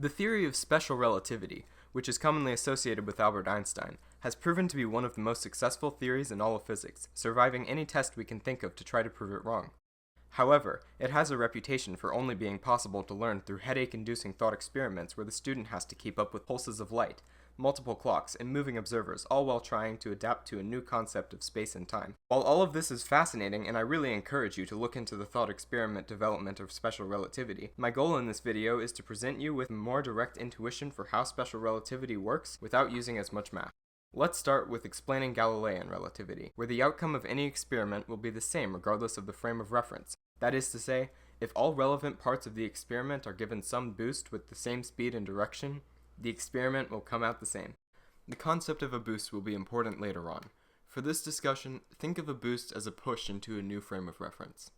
The theory of special relativity, which is commonly associated with Albert Einstein, has proven to be one of the most successful theories in all of physics, surviving any test we can think of to try to prove it wrong. However, it has a reputation for only being possible to learn through headache-inducing thought experiments where the student has to keep up with pulses of light, multiple clocks, and moving observers, all while trying to adapt to a new concept of space and time. While all of this is fascinating, and I really encourage you to look into the thought experiment development of special relativity, my goal in this video is to present you with a more direct intuition for how special relativity works without using as much math. Let's start with explaining Galilean relativity, where the outcome of any experiment will be the same regardless of the frame of reference. That is to say, if all relevant parts of the experiment are given some boost with the same speed and direction, the experiment will come out the same. The concept of a boost will be important later on. For this discussion, think of a boost as a push into a new frame of reference.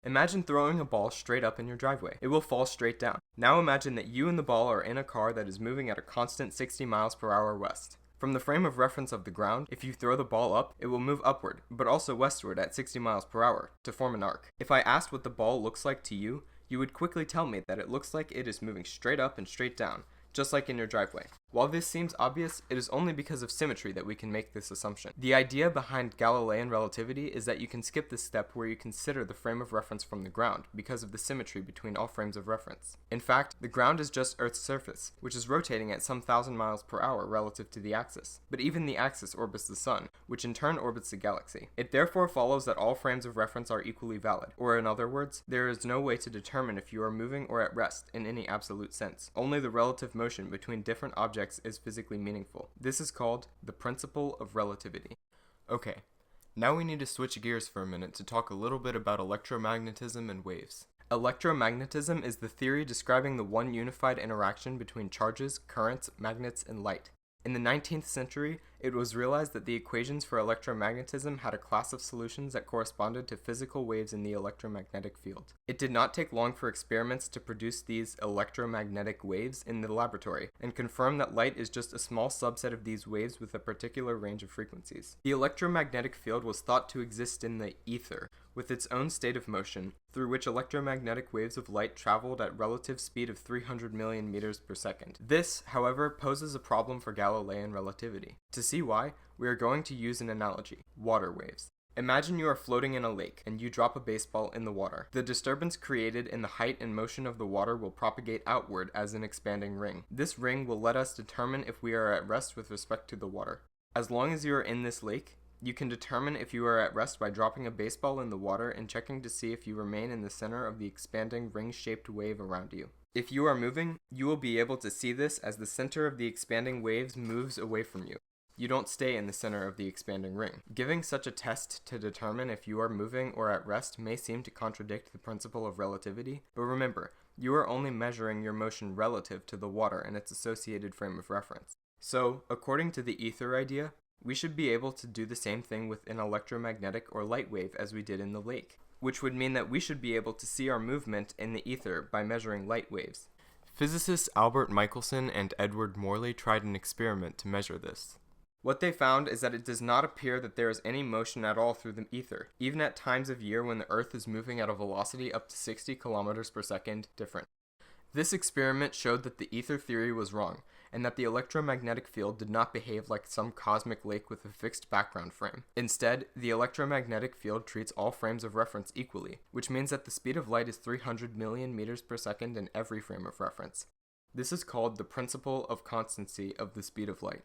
Imagine throwing a ball straight up in your driveway. It will fall straight down. Now imagine that you and the ball are in a car that is moving at a constant 60 miles per hour west. From the frame of reference of the ground, if you throw the ball up, it will move upward, but also westward at 60 miles per hour, to form an arc. If I asked what the ball looks like to you, you would quickly tell me that it looks like it is moving straight up and straight down, just like in your driveway. While this seems obvious, it is only because of symmetry that we can make this assumption. The idea behind Galilean relativity is that you can skip the step where you consider the frame of reference from the ground because of the symmetry between all frames of reference. In fact, the ground is just Earth's surface, which is rotating at some 1,000 miles per hour relative to the axis. But even the axis orbits the sun, which in turn orbits the galaxy. It therefore follows that all frames of reference are equally valid, or in other words, there is no way to determine if you are moving or at rest in any absolute sense. Only the relative motion between different objects is physically meaningful. This is called the principle of relativity. Okay, now we need to switch gears for a minute to talk a little bit about electromagnetism and waves. Electromagnetism is the theory describing the one unified interaction between charges, currents, magnets, and light. In the 19th century, it was realized that the equations for electromagnetism had a class of solutions that corresponded to physical waves in the electromagnetic field. It did not take long for experiments to produce these electromagnetic waves in the laboratory, and confirm that light is just a small subset of these waves with a particular range of frequencies. The electromagnetic field was thought to exist in the ether, with its own state of motion, through which electromagnetic waves of light traveled at relative speed of 300 million meters per second. This, however, poses a problem for Galilean relativity. To see why, we are going to use an analogy: water waves. Imagine you are floating in a lake, and you drop a baseball in the water. The disturbance created in the height and motion of the water will propagate outward as an expanding ring. This ring will let us determine if we are at rest with respect to the water. As long as you are in this lake, you can determine if you are at rest by dropping a baseball in the water and checking to see if you remain in the center of the expanding ring-shaped wave around you. If you are moving, you will be able to see this as the center of the expanding waves moves away from you. You don't stay in the center of the expanding ring. Giving such a test to determine if you are moving or at rest may seem to contradict the principle of relativity, but remember, you are only measuring your motion relative to the water and its associated frame of reference. So, according to the ether idea, we should be able to do the same thing with an electromagnetic or light wave as we did in the lake, which would mean that we should be able to see our movement in the ether by measuring light waves. Physicists Albert Michelson and Edward Morley tried an experiment to measure this. What they found is that it does not appear that there is any motion at all through the ether, even at times of year when the Earth is moving at a velocity up to 60 kilometers per second different. This experiment showed that the ether theory was wrong, and that the electromagnetic field did not behave like some cosmic lake with a fixed background frame. Instead, the electromagnetic field treats all frames of reference equally, which means that the speed of light is 300 million meters per second in every frame of reference. This is called the principle of constancy of the speed of light.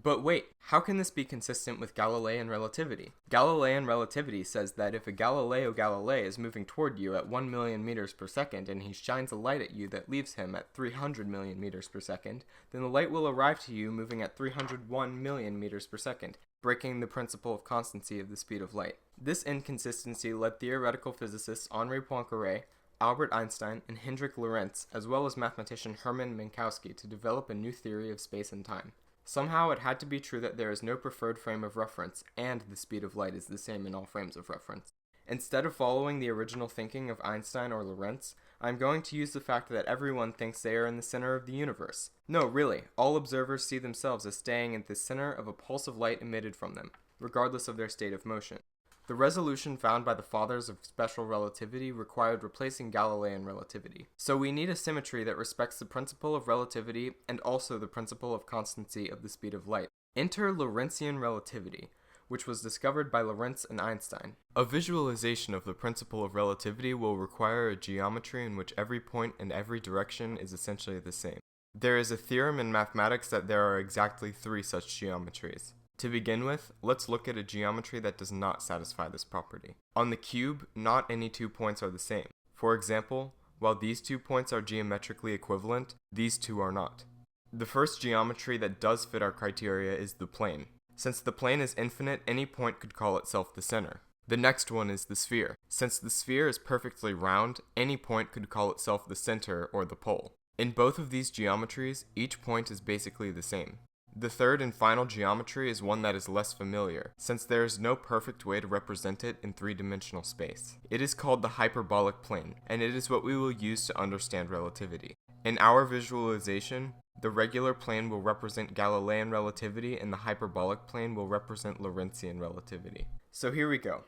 But wait, how can this be consistent with Galilean relativity? Galilean relativity says that if a Galileo Galilei is moving toward you at 1 million meters per second and he shines a light at you that leaves him at 300 million meters per second, then the light will arrive to you moving at 301 million meters per second, breaking the principle of constancy of the speed of light. This inconsistency led theoretical physicists Henri Poincaré, Albert Einstein, and Hendrik Lorentz, as well as mathematician Hermann Minkowski, to develop a new theory of space and time. Somehow it had to be true that there is no preferred frame of reference, and the speed of light is the same in all frames of reference. Instead of following the original thinking of Einstein or Lorentz, I am going to use the fact that everyone thinks they are in the center of the universe. No, really, all observers see themselves as staying at the center of a pulse of light emitted from them, regardless of their state of motion. The resolution found by the fathers of special relativity required replacing Galilean relativity. So we need a symmetry that respects the principle of relativity and also the principle of constancy of the speed of light. Enter Lorentzian relativity, which was discovered by Lorentz and Einstein. A visualization of the principle of relativity will require a geometry in which every point and every direction is essentially the same. There is a theorem in mathematics that there are exactly 3 such geometries. To begin with, let's look at a geometry that does not satisfy this property. On the cube, not any 2 points are the same. For example, while these 2 points are geometrically equivalent, these 2 are not. The first geometry that does fit our criteria is the plane. Since the plane is infinite, any point could call itself the center. The next one is the sphere. Since the sphere is perfectly round, any point could call itself the center or the pole. In both of these geometries, each point is basically the same. The third and final geometry is one that is less familiar, since there is no perfect way to represent it in 3-dimensional space. It is called the hyperbolic plane, and it is what we will use to understand relativity. In our visualization, the regular plane will represent Galilean relativity and the hyperbolic plane will represent Lorentzian relativity. So here we go.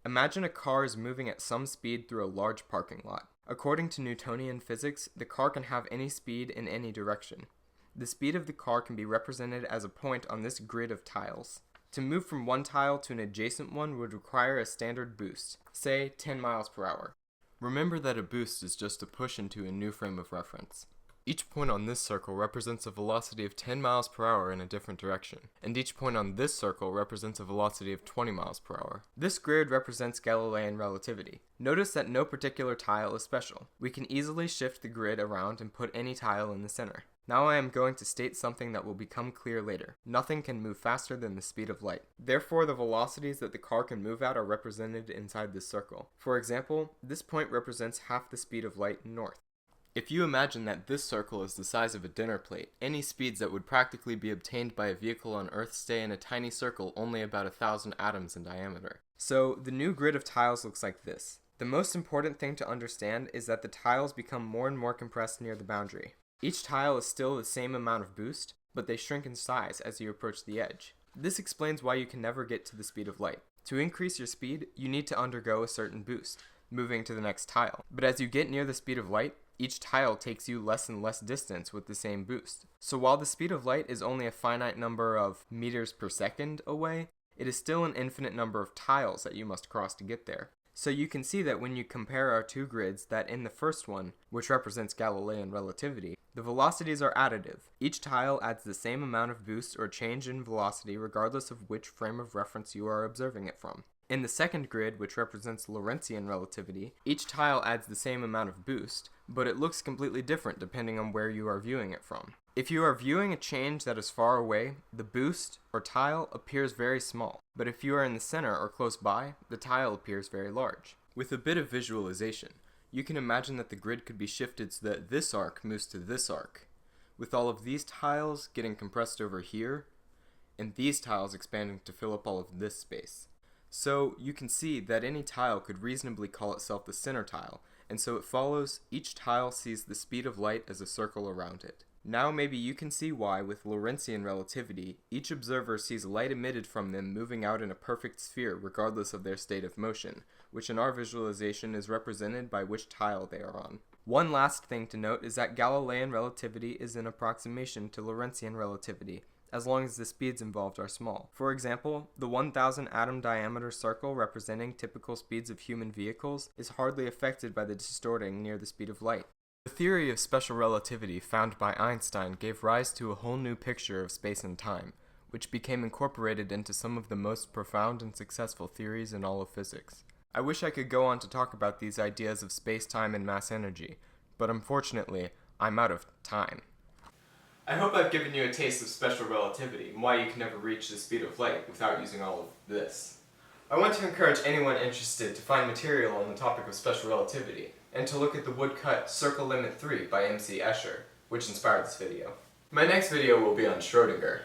Imagine a car is moving at some speed through a large parking lot. According to Newtonian physics, the car can have any speed in any direction. The speed of the car can be represented as a point on this grid of tiles. To move from one tile to an adjacent one would require a standard boost, say 10 miles per hour. Remember that a boost is just a push into a new frame of reference. Each point on this circle represents a velocity of 10 miles per hour in a different direction, and each point on this circle represents a velocity of 20 miles per hour. This grid represents Galilean relativity. Notice that no particular tile is special. We can easily shift the grid around and put any tile in the center. Now I am going to state something that will become clear later. Nothing can move faster than the speed of light. Therefore, the velocities that the car can move at are represented inside this circle. For example, this point represents half the speed of light north. If you imagine that this circle is the size of a dinner plate, any speeds that would practically be obtained by a vehicle on Earth stay in a tiny circle only about 1,000 atoms in diameter. So the new grid of tiles looks like this. The most important thing to understand is that the tiles become more and more compressed near the boundary. Each tile is still the same amount of boost, but they shrink in size as you approach the edge. This explains why you can never get to the speed of light. To increase your speed, you need to undergo a certain boost, moving to the next tile. But as you get near the speed of light, each tile takes you less and less distance with the same boost. So while the speed of light is only a finite number of meters per second away, it is still an infinite number of tiles that you must cross to get there. So you can see that when you compare our 2 grids, that in the first one, which represents Galilean relativity, the velocities are additive. Each tile adds the same amount of boost or change in velocity regardless of which frame of reference you are observing it from. In the second grid, which represents Lorentzian relativity, each tile adds the same amount of boost, but it looks completely different depending on where you are viewing it from. If you are viewing a change that is far away, the boost, or tile, appears very small, but if you are in the center or close by, the tile appears very large. With a bit of visualization, you can imagine that the grid could be shifted so that this arc moves to this arc, with all of these tiles getting compressed over here, and these tiles expanding to fill up all of this space. So you can see that any tile could reasonably call itself the center tile, and so it follows each tile sees the speed of light as a circle around it. Now maybe you can see why, with Lorentzian relativity, each observer sees light emitted from them moving out in a perfect sphere regardless of their state of motion, which in our visualization is represented by which tile they are on. One last thing to note is that Galilean relativity is an approximation to Lorentzian relativity, as long as the speeds involved are small. For example, the 1,000 atom diameter circle representing typical speeds of human vehicles is hardly affected by the distorting near the speed of light. The theory of special relativity found by Einstein gave rise to a whole new picture of space and time, which became incorporated into some of the most profound and successful theories in all of physics. I wish I could go on to talk about these ideas of space-time and mass energy, but unfortunately, I'm out of time. I hope I've given you a taste of special relativity and why you can never reach the speed of light without using all of this. I want to encourage anyone interested to find material on the topic of special relativity, and to look at the woodcut Circle Limit 3 by M.C. Escher, which inspired this video. My next video will be on Schrödinger.